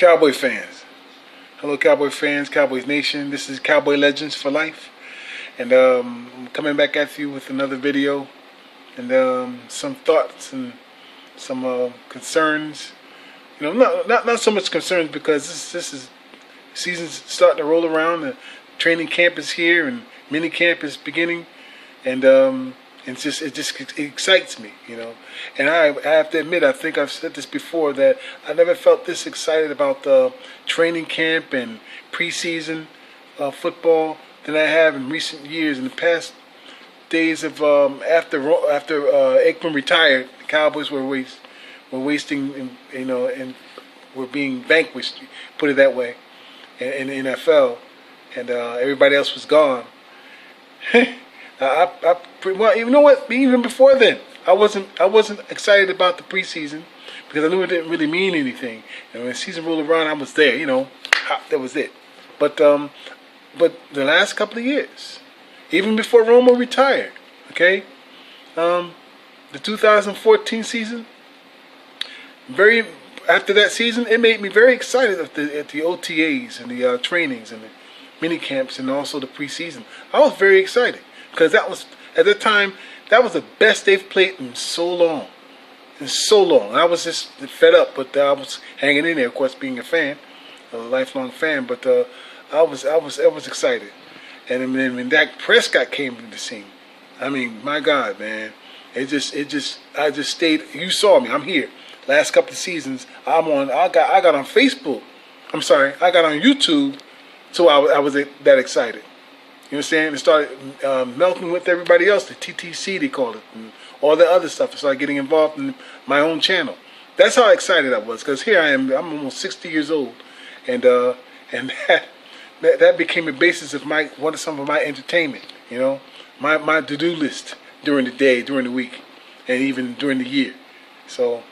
Cowboy fans. Hello, Cowboy fans, Cowboys Nation. This is Cowboy Legends for Life. And I'm coming back at you with another video. And some thoughts and some concerns. You know, not so much concerns because this is season's starting to roll around. The training camp is here and mini camp is beginning. And it just excites me, you know. And I have to admit, I think I've said this before, that I never felt this excited about the training camp and preseason football than I have in recent years. In the past days of after Aikman retired, the Cowboys were wasting, you know, and were being vanquished, put it that way, in the NFL, and everybody else was gone. Well, you know what? Even before then, I wasn't excited about the preseason because I knew it didn't really mean anything. And when the season rolled around, I was there. You know, that was it. But the last couple of years, even before Romo retired, okay, the 2014 season, after that season, it made me very excited at the OTAs and the trainings and the mini camps and also the preseason. I was very excited. Because that was, at the time, that was the best they've played in so long. In so long. I was just fed up, but I was hanging in there, of course, being a fan, a lifelong fan. But I was excited. And then when Dak Prescott came to the scene, I mean, my God, man, I just stayed. You saw me. I'm here. Last couple of seasons, I got on Facebook. I'm sorry, I got on YouTube, so I was that excited. You know what I'm saying? It started melting with everybody else, the TTC they call it, and all the other stuff. I started getting involved in my own channel. That's how excited I was, because here I am, I'm almost 60 years old, and that became the basis of some of my entertainment, you know, my to-do list during the day, during the week, and even during the year. So,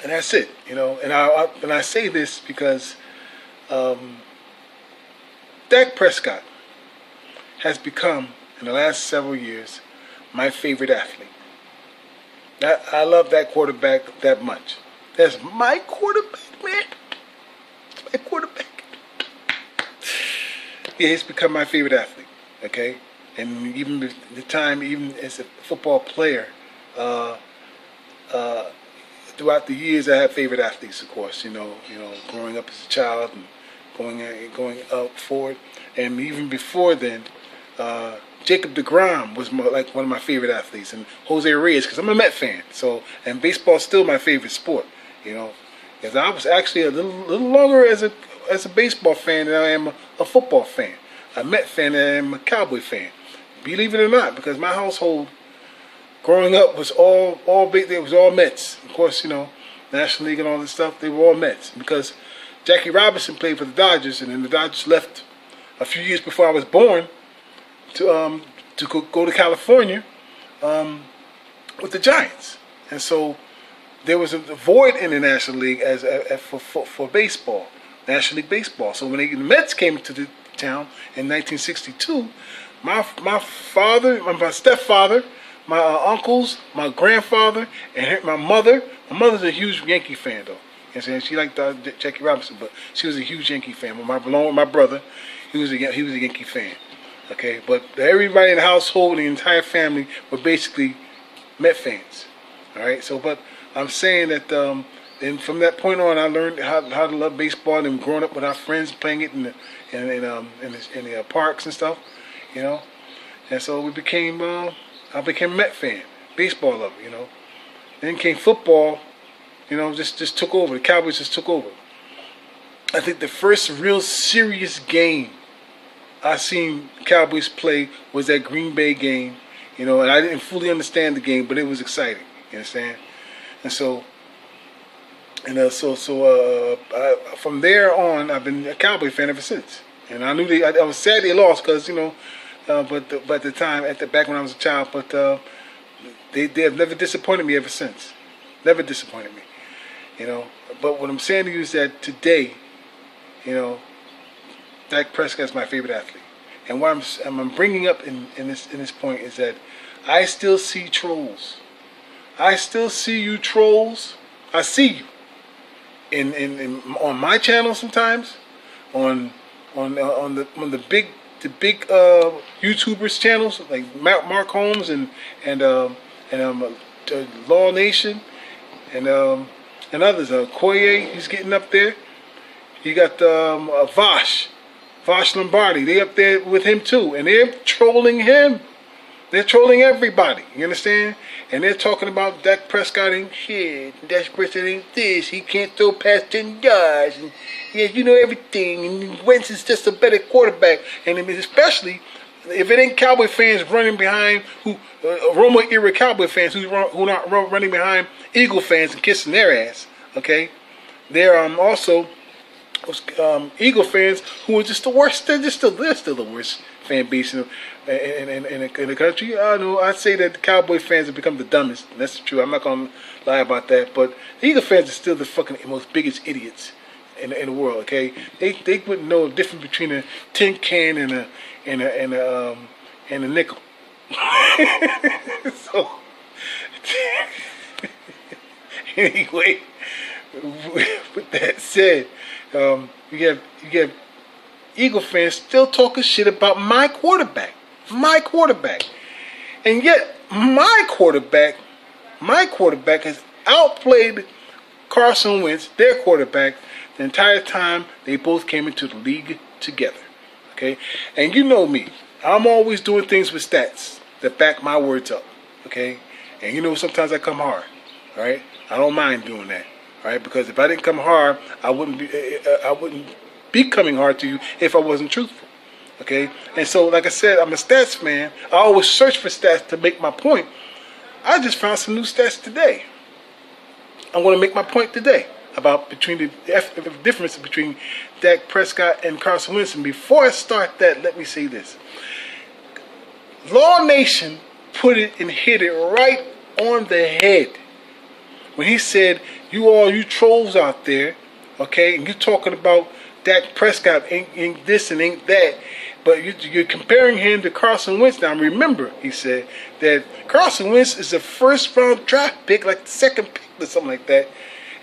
and that's it, you know. And I say this because Dak Prescott has become, in the last several years, my favorite athlete. I love that quarterback that much. That's my quarterback, man. My quarterback. Yeah, he's become my favorite athlete, okay? And even the time, even as a football player, throughout the years, I had favorite athletes, of course, you know, growing up as a child and going up forward. And even before then, Jacob DeGrom was like one of my favorite athletes, and Jose Reyes, because I'm a Met fan. So, and baseball is still my favorite sport, you know. Because I was actually a little longer as a baseball fan than I am a football fan, a Met fan than I am a Cowboy fan. Believe it or not, because my household growing up was all Mets. Of course, you know, National League and all this stuff, they were all Mets. Because Jackie Robinson played for the Dodgers, and then the Dodgers left a few years before I was born to go to California with the Giants. And so there was a void in the National League for baseball, National League Baseball. So when the Mets came to the town in 1962, my father, my stepfather, my uncles, my grandfather, and my mother. My mother's a huge Yankee fan, though. You know what I'm saying? She liked Jackie Robinson, but she was a huge Yankee fan. Along with my brother, he was a Yankee fan. Okay, but everybody in the household, the entire family, were basically Met fans. All right, so but I'm saying that, and from that point on, I learned how to love baseball. And growing up with our friends, playing it in the parks and stuff, you know. And so I became a Met fan, baseball lover, you know. Then came football, you know, just took over. The Cowboys just took over. I think the first real serious game I seen Cowboys play was that Green Bay game, you know, and I didn't fully understand the game, but it was exciting. You understand? And so, from there on, I've been a Cowboy fan ever since. And I knew I was sad they lost because, you know, but at the time, back when I was a child, but they have never disappointed me ever since. Never disappointed me, you know. But what I'm saying to you is that today, you know, Dak Prescott is my favorite athlete. And what I'm bringing up in this point is that I still see trolls. I still see you trolls. I see you. on my channel sometimes, on the big YouTubers channels like Mark Holmes and Law Nation and others. Koye, he's getting up there. You got Vosh Lombardi. They up there with him too, and they're trolling him. They're trolling everybody. You understand? And they're talking about Dak Prescott ain't shit. Dak Prescott ain't this. He can't throw past 10 yards. And yeah, you know everything. And Wentz is just a better quarterback. And I mean, especially if it ain't Cowboy fans running behind Roma era Cowboy fans who not running behind Eagle fans and kissing their ass. Okay, they're also Eagle fans who are just the worst. They're still the worst fan base in the country. I know. I'd say that the Cowboy fans have become the dumbest. That's true. I'm not gonna lie about that. But the Eagle fans are still the fucking most biggest idiots in the world. Okay, they wouldn't know the difference between a tin can and a nickel. So anyway, with that said, you have Eagle fans still talking shit about my quarterback, and yet my quarterback has outplayed Carson Wentz, their quarterback, the entire time they both came into the league together. Okay, and you know me, I'm always doing things with stats that back my words up. Okay, and you know sometimes I come hard. All right, I don't mind doing that. All right, because if I didn't come hard, I wouldn't be coming hard to you if I wasn't truthful. Okay, and so like I said, I'm a stats man. I always search for stats to make my point. I just found some new stats today. I'm going to make my point today about the difference between Dak Prescott and Carson Wentz. And before I start that, let me say this. Law Nation put it and hit it right on the head when he said, you trolls out there, okay, and you're talking about Dak Prescott ain't this and ain't that, but you're comparing him to Carson Wentz. Now remember, he said that Carson Wentz is a first-round draft pick, like the second pick or something like that,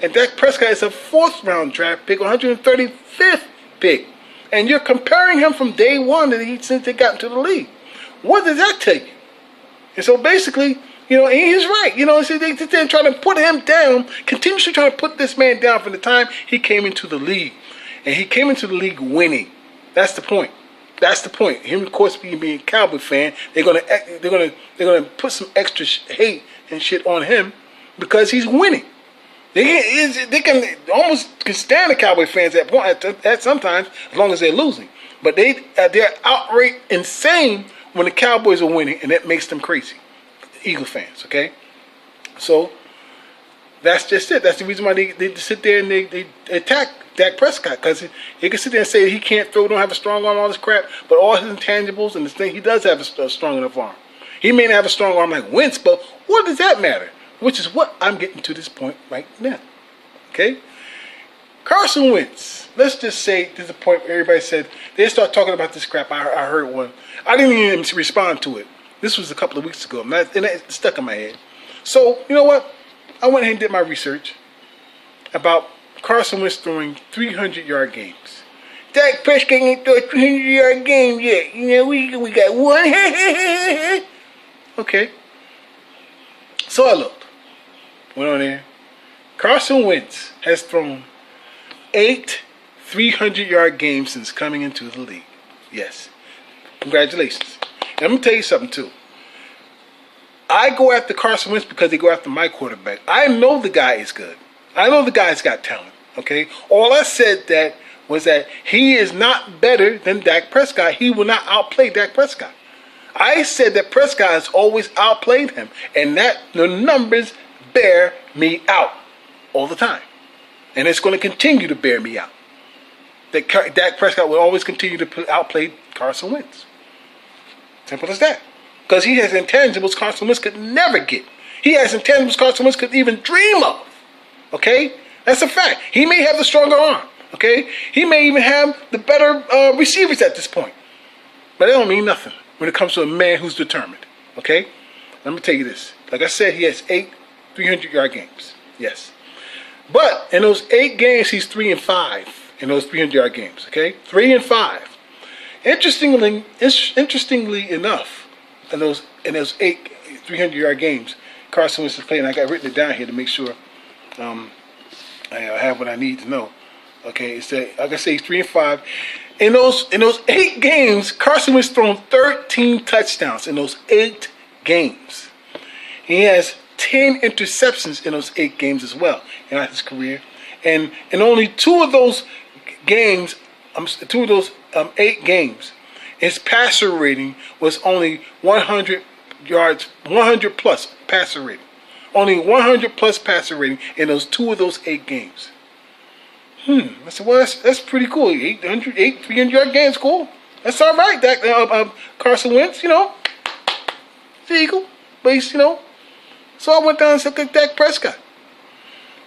and Dak Prescott is a fourth-round draft pick, 135th pick, and you're comparing him from day one since they got into the league. What does that tell you? And so basically, you know, and he's right. You know, they're trying to put him down, continuously trying to put this man down from the time he came into the league. And he came into the league winning. That's the point. That's the point. Him, of course, being a Cowboy fan, they're gonna put some extra hate and shit on him because he's winning. They can almost stand the Cowboy fans at sometimes as long as they're losing. But they're outright insane when the Cowboys are winning, and that makes them crazy. Eagle fans, okay? So that's just it. That's the reason why they sit there and they attack Dak Prescott, because he can sit there and say he can't throw, don't have a strong arm, all this crap, but all his intangibles and this thing, he does have a strong enough arm. He may not have a strong arm like Wentz, but what does that matter? Which is what I'm getting to this point right now. Okay? Carson Wentz. Let's just say this is a point where everybody said, they start talking about this crap. I heard one. I didn't even respond to it. This was a couple of weeks ago, and it stuck in my head. So, you know what? I went ahead and did my research about Carson Wentz throwing 300-yard games. Dak Prescott ain't throw a 300-yard game yet. You know, we got one. Okay. So I looked. Went on there. Carson Wentz has thrown 8 300-yard games since coming into the league. Yes. Congratulations. And I'm going to tell you something, too. I go after Carson Wentz because they go after my quarterback. I know the guy is good. I know the guy's got talent, okay? All I said was that he is not better than Dak Prescott. He will not outplay Dak Prescott. I said that Prescott has always outplayed him, and that the numbers bear me out all the time. And it's going to continue to bear me out. That Dak Prescott will always continue to outplay Carson Wentz. Simple as that. Because he has intangibles Carson Wentz could never get. He has intangibles Carson Wentz could even dream of. Okay? That's a fact. He may have the stronger arm. Okay? He may even have the better receivers at this point. But that don't mean nothing when it comes to a man who's determined. Okay? Let me tell you this. Like I said, he has 8 300-yard games. Yes. But in those 8 games, he's 3-5 in those 300-yard games. Okay, 3-5. Interestingly enough, in those 8 300-yard games, Carson Wentz is playing. I got written it down here to make sure I have what I need to know. Okay, it's that, like I say, he's 3-5. In those 8 games, Carson Wentz thrown 13 touchdowns in those 8 games. He has 10 interceptions in those 8 games as well in his career, and in only 2 of those games, 8 games, his passer rating was only 100 yards, 100 plus passer rating. Only 100 plus passer rating in those 2 of those 8 games. I said, well, that's pretty cool. 8 300-yard games, cool. That's all right. Carson Wentz, it's eagle, but he's, So I went down and said, look at Dak Prescott.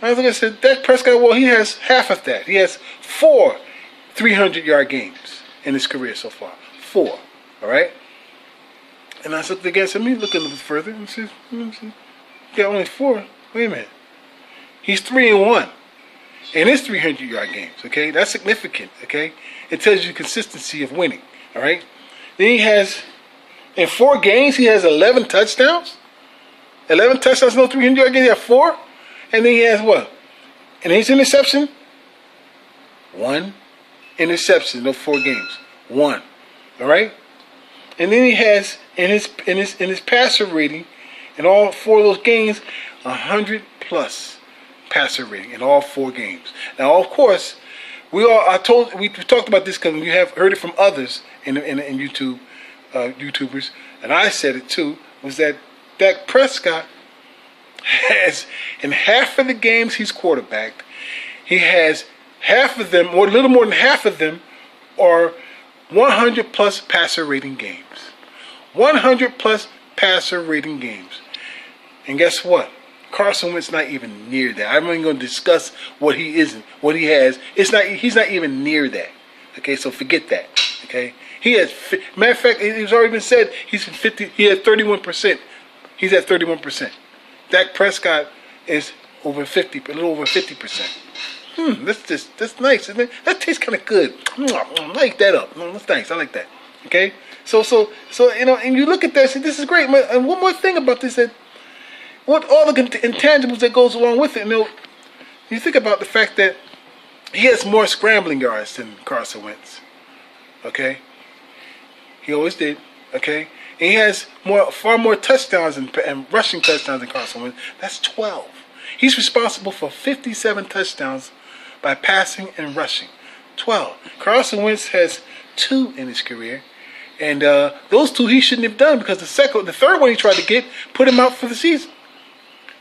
I said, Dak Prescott, well, he has half of that. He has 4 300-yard games in his career so far. 4, all right? And I looked against him. He looked a little further and said, you got only 4. Wait a minute. He's 3-1 in his 300-yard games, okay? That's significant, okay? It tells you the consistency of winning, all right? Then he has, in 4 games, he has 11 touchdowns. 11 touchdowns, no 300-yard games. He has 4. And then he has what? And his interception? 1 interception, no 4 games. 1. All right? And then he has in his passer rating in all 4 of those games 100 plus passer rating in all 4 games. Now, of course, we talked about this because we have heard it from others in YouTube, YouTubers, and I said it too, was that Dak Prescott has, in half of the games he's quarterbacked, he has half of them, or a little more than half of them, are 100 plus passer rating games. 100 plus passer rating games. And guess what? Carson Wentz not even near that. I'm not going to discuss what he isn't, what he has. He's not even near that. Okay, so forget that. Okay, he has. Matter of fact, it's already been said he's 50. He had 31%. He's at 31%. Dak Prescott is over 50, a little over 50%. That's nice, isn't it? That tastes kind of good. I like that up. That's nice. I like that. Okay, so and you look at that and say, this is great. And one more thing about this, that what all the intangibles that goes along with it. You think about the fact that he has more scrambling yards than Carson Wentz. Okay, he always did. Okay, and he has far more touchdowns and rushing touchdowns than Carson Wentz. That's 12. He's responsible for 57 touchdowns by passing and rushing. 12. Carson Wentz has 2 in his career, and those 2 he shouldn't have done because the third one he tried to get put him out for the season.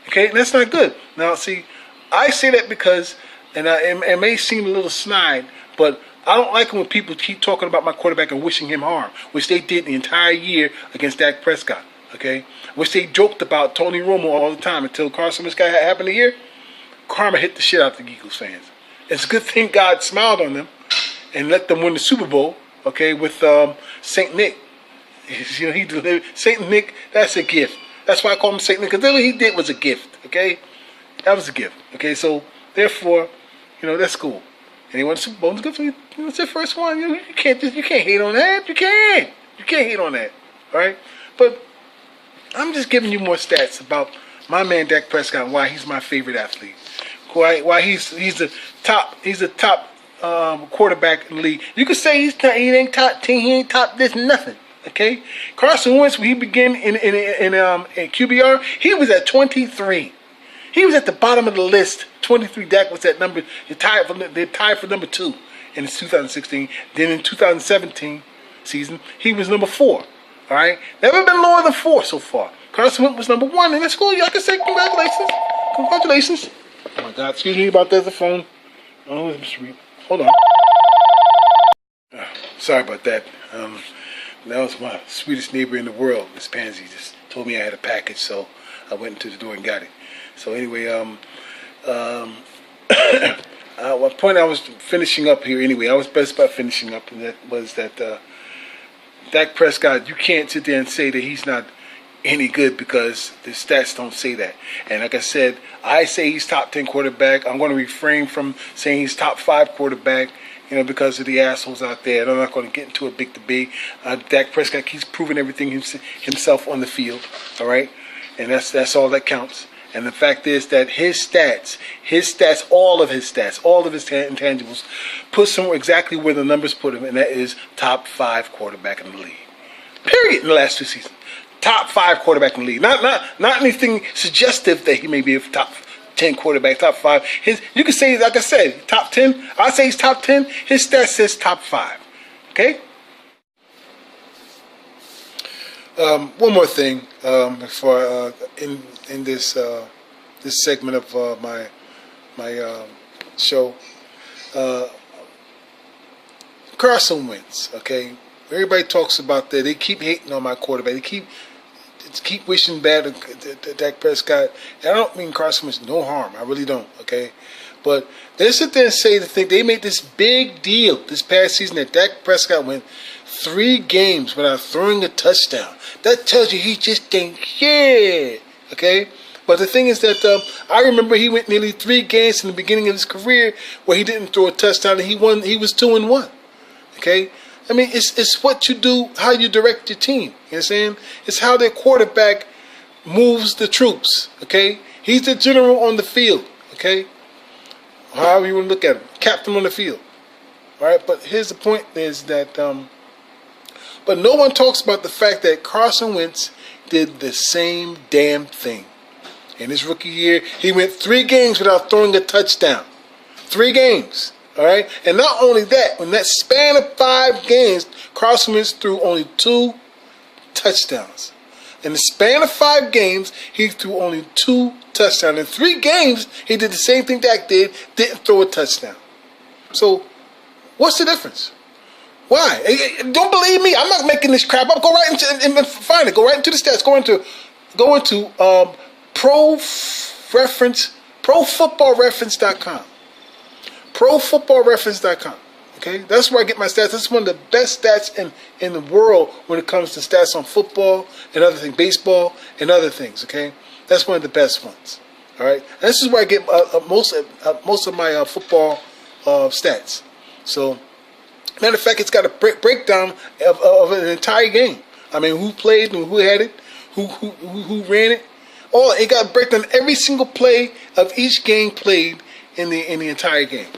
Okay, and that's not good. Now, see, I say that because, and it may seem a little snide, but I don't like it when people keep talking about my quarterback and wishing him harm, which they did the entire year against Dak Prescott. Okay, which they joked about Tony Romo all the time until Carson Wentz happened here. Karma hit the shit out of the Eagles fans. It's a good thing God smiled on them and let them win the Super Bowl. Okay, with Saint Nick. He delivered. Saint Nick, that's a gift. That's why I call him Saint Nick, because what he did was a gift. Okay, that was a gift. Okay, so therefore, that's cool. And he won the Super Bowl. It's good for you. It's the first one. You can't hate on that. You can't hate on that. All right, but I'm just giving you more stats about my man Dak Prescott and why he's my favorite athlete. Why he's the top quarterback in the league. You could say he ain't top 10, he ain't top this, nothing. Okay, Carson Wentz, when he began in QBR, he was at 23. He was at the bottom of the list. 23. Dak was that number. They tied for number 2 in 2016. Then in 2017 season, he was number 4. All right, never been lower than 4 so far. Carson Wentz was number 1 in the school. Y'all can say congratulations. Congratulations. Oh my God, excuse me about that. The phone. Oh, let me just read. Hold on. Sorry about that. That was my sweetest neighbor in the world, Miss Pansy. Just told me I had a package, so I went into the door and got it. So anyway, what point I was finishing up here anyway. I was best about finishing up, and that was that Dak Prescott, you can't sit there and say that he's not any good because the stats don't say that. And like I said, I say he's top 10 quarterback. I'm going to refrain from saying he's top 5 quarterback, because of the assholes out there. And I'm not going to get into a big debate. Dak Prescott keeps proving everything himself on the field, all right? And that's all that counts. And the fact is that his stats, all of his intangibles, puts him exactly where the numbers put him, and that is top 5 quarterback in the league. Period. In the last 2 seasons, top 5 quarterback in the league. Not anything suggestive that he may be a top 10 quarterback, top 5. You can say, like I said, top 10. I say he's top 10. His stats says top 5. Okay. One more thing before in this segment of my show. Carson Wentz. Okay, everybody talks about that. They keep hating on my quarterback. They keep wishing bad to Dak Prescott. And I don't mean Carson Wentz no harm. I really don't. Okay, but they sit there and say they made this big deal this past season that Dak Prescott went 3 games without throwing a touchdown. That tells you he just ain't here. Okay? But the thing is that I remember he went nearly 3 games in the beginning of his career where he didn't throw a touchdown and he won. He was 2-1. Okay? I mean, it's what you do, how you direct your team. You know what I'm saying? It's how their quarterback moves the troops. Okay? He's the general on the field. Okay? However you want to look at him. Captain on the field. All right? But here's the point is that but no one talks about the fact that Carson Wentz did the same damn thing. In his rookie year, he went 3 games without throwing a touchdown. 3 games. All right? And not only that, in that span of 5 games, Carson Wentz threw only 2 touchdowns. In the span of 5 games, he threw only 2 touchdowns. In 3 games, he did the same thing Dak did, didn't throw a touchdown. So, what's the difference? Why? Don't believe me? I'm not making this crap up. Go right into and find it. Go right into the stats. Go into ProFootballReference.com. ProFootballReference.com. Okay, that's where I get my stats. That's one of the best stats in the world when it comes to stats on football and other things, baseball and other things. Okay, that's one of the best ones. All right, and this is where I get most of my football stats. So. Matter of fact, it's got a breakdown of an entire game. I mean, who played and who had it, who ran it. It got a breakdown every single play of each game played in the entire game,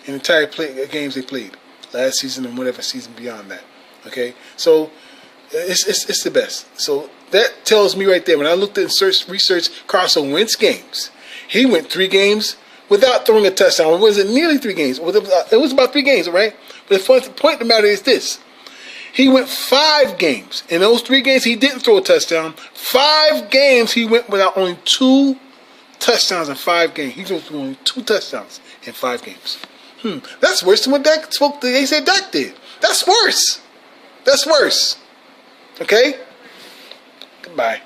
in the entire games they played last season and whatever season beyond that. Okay, so it's the best. So that tells me right there. When I looked at research Carson Wentz games, he went 3 games without throwing a touchdown. It wasn't nearly 3 games. It was about 3 games, right? But the point of the matter is this. He went 5 games. In those 3 games, he didn't throw a touchdown. 5 games, he went without only 2 touchdowns in 5 games. He threw only 2 touchdowns in 5 games. That's worse than what they said Dak did. That's worse. That's worse. Okay? Goodbye.